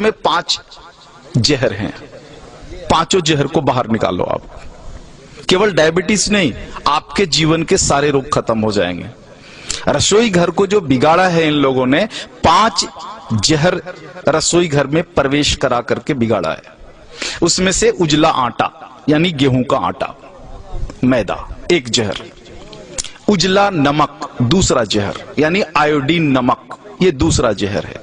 में 5 जहर हैं, पांचों जहर को बाहर निकालो आप। केवल डायबिटीज नहीं, आपके जीवन के सारे रोग खत्म हो जाएंगे। रसोई घर को जो बिगाड़ा है इन लोगों ने, 5 जहर रसोई घर में प्रवेश करा करके बिगाड़ा है। उसमें से उजला आटा यानी गेहूं का आटा, मैदा एक जहर, उजला नमक दूसरा जहर यानी आयोडीन नमक, ये दूसरा जहर है।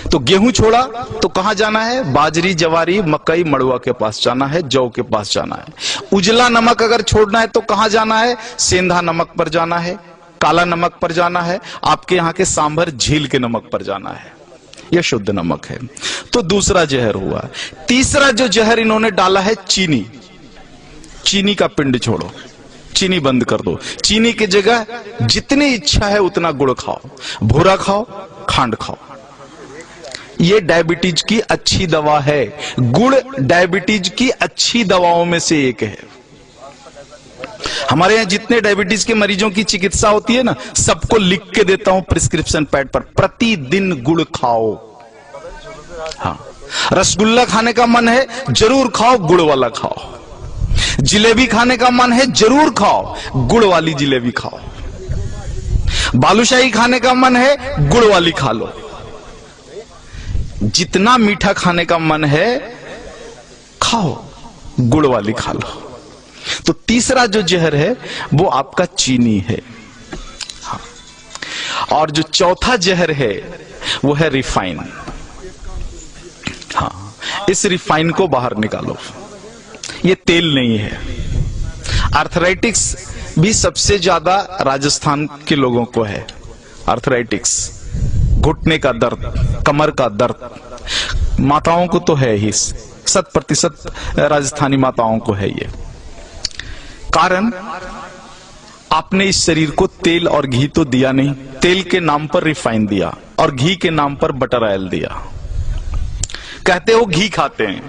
तो गेहूं छोड़ा तो कहां जाना है? बाजरी, जवारी, मकई, मड़ुआ के पास जाना है, जौ के पास जाना है। उजला नमक अगर छोड़ना है तो कहां जाना है? सेंधा नमक पर जाना है, काला नमक पर जाना है, आपके यहां के सांभर झील के नमक पर जाना है, यह शुद्ध नमक है। तो दूसरा जहर हुआ। तीसरा जो जहर इन्होंने डाला है चीनी। चीनी का पिंड छोड़ो, चीनी बंद कर दो। चीनी की जगह जितनी इच्छा है उतना गुड़ खाओ, भूरा खाओ, खांड खाओ। ये डायबिटीज की अच्छी दवा है। गुड़ डायबिटीज की अच्छी दवाओं में से एक है। हमारे यहां जितने डायबिटीज के मरीजों की चिकित्सा होती है ना, सबको लिख के देता हूं प्रिस्क्रिप्शन पैड पर, प्रतिदिन गुड़ खाओ। हाँ, रसगुल्ला खाने का मन है जरूर खाओ, गुड़ वाला खाओ। जिलेबी खाने का मन है जरूर खाओ, गुड़ वाली जिलेबी खाओ। बालूशाही खाने का मन है, गुड़ वाली खा लो। जितना मीठा खाने का मन है खाओ, गुड़ वाली खा लो। तो तीसरा जो जहर है वो आपका चीनी है। हाँ। और जो चौथा जहर है वो है रिफाइन। हाँ, इस रिफाइन को बाहर निकालो। ये तेल नहीं है। आर्थराइटिक्स भी सबसे ज्यादा राजस्थान के लोगों को है। आर्थराइटिक्स, घुटने का दर्द, कमर का दर्द, माताओं को तो है ही, 100% राजस्थानी माताओं को है ये। कारण आपने इस शरीर को तेल और घी तो दिया नहीं, तेल के नाम पर रिफाइन दिया और घी के नाम पर बटर ऑयल दिया। कहते हो घी खाते हैं,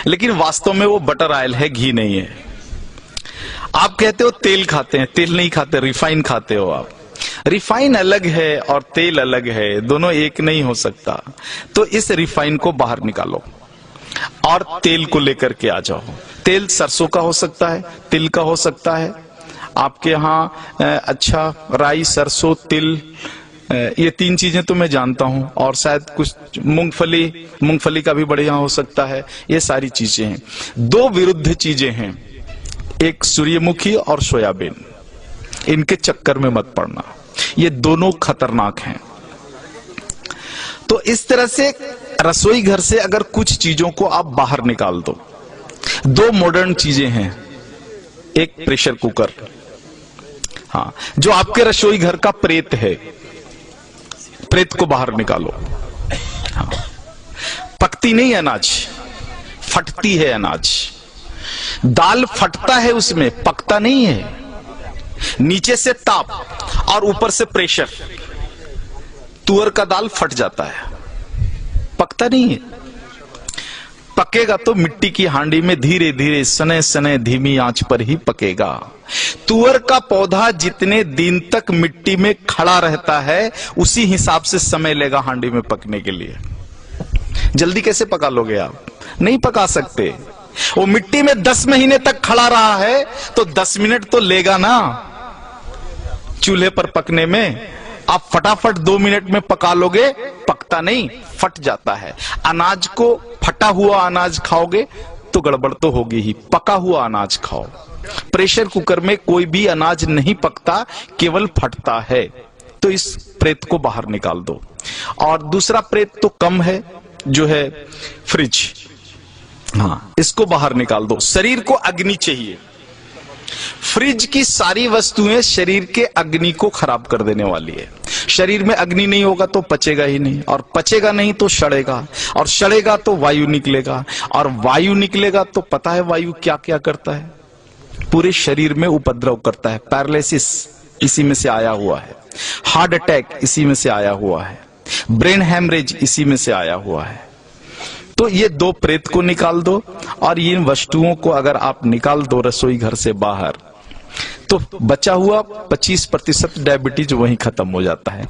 लेकिन वास्तव में वो बटर ऑयल है, घी नहीं है। आप कहते हो तेल खाते हैं, तेल नहीं खाते, रिफाइन खाते हो आप। रिफाइन अलग है और तेल अलग है, दोनों एक नहीं हो सकता। तो इस रिफाइन को बाहर निकालो और तेल को लेकर के आ जाओ। तेल सरसों का हो सकता है, तिल का हो सकता है, आपके यहाँ अच्छा राई, सरसों, तिल, ये 3 चीजें तो मैं जानता हूं, और शायद कुछ मूंगफली का भी बढ़िया हो सकता है। ये सारी चीजें हैं। 2 विरुद्ध चीजें हैं, एक सूर्यमुखी और सोयाबीन। इनके चक्कर में मत पड़ना, ये दोनों खतरनाक हैं। तो इस तरह से रसोई घर से अगर कुछ चीजों को आप बाहर निकाल दो। 2 मॉडर्न चीजें हैं, एक प्रेशर कुकर, हाँ, जो आपके रसोई घर का प्रेत है, प्रेत को बाहर निकालो। हाँ, पकती नहीं अनाज, फटती है अनाज। दाल फटता है उसमें, पकता नहीं है। नीचे से ताप और ऊपर से प्रेशर, तुअर का दाल फट जाता है, पकता नहीं है। पकेगा तो मिट्टी की हांडी में धीरे धीरे, सने सने, धीमी आंच पर ही पकेगा। तुअर का पौधा जितने दिन तक मिट्टी में खड़ा रहता है, उसी हिसाब से समय लेगा हांडी में पकने के लिए। जल्दी कैसे पका लोगे आप? नहीं पका सकते। वो मिट्टी में 10 महीने तक खड़ा रहा है तो 10 मिनट तो लेगा ना चूल्हे पर पकने में। आप फटाफट 2 मिनट में पका लोगे, पकता नहीं, फट जाता है। अनाज को, फटा हुआ अनाज खाओगे तो गड़बड़ तो होगी ही, पका हुआ अनाज खाओ। प्रेशर कुकर में कोई भी अनाज नहीं पकता, केवल फटता है। तो इस प्रेत को बाहर निकाल दो। और दूसरा प्रेत तो कम है, जो है फ्रिज, हाँ, इसको बाहर निकाल दो। शरीर को अग्नि चाहिए। फ्रिज की सारी वस्तुएं शरीर के अग्नि को खराब कर देने वाली है। शरीर में अग्नि नहीं होगा तो पचेगा ही नहीं, और पचेगा नहीं तो सड़ेगा, और सड़ेगा तो वायु निकलेगा, और वायु निकलेगा तो पता है वायु क्या क्या करता है? पूरे शरीर में उपद्रव करता है। पैरालिसिस इसी में से आया हुआ है, हार्ट अटैक इसी में से आया हुआ है, ब्रेन हैमरेज इसी में से आया हुआ है। तो ये 2 प्रेत को निकाल दो, और इन वस्तुओं को अगर आप निकाल दो रसोई घर से बाहर, तो बचा हुआ 25% डायबिटीज वहीं खत्म हो जाता है।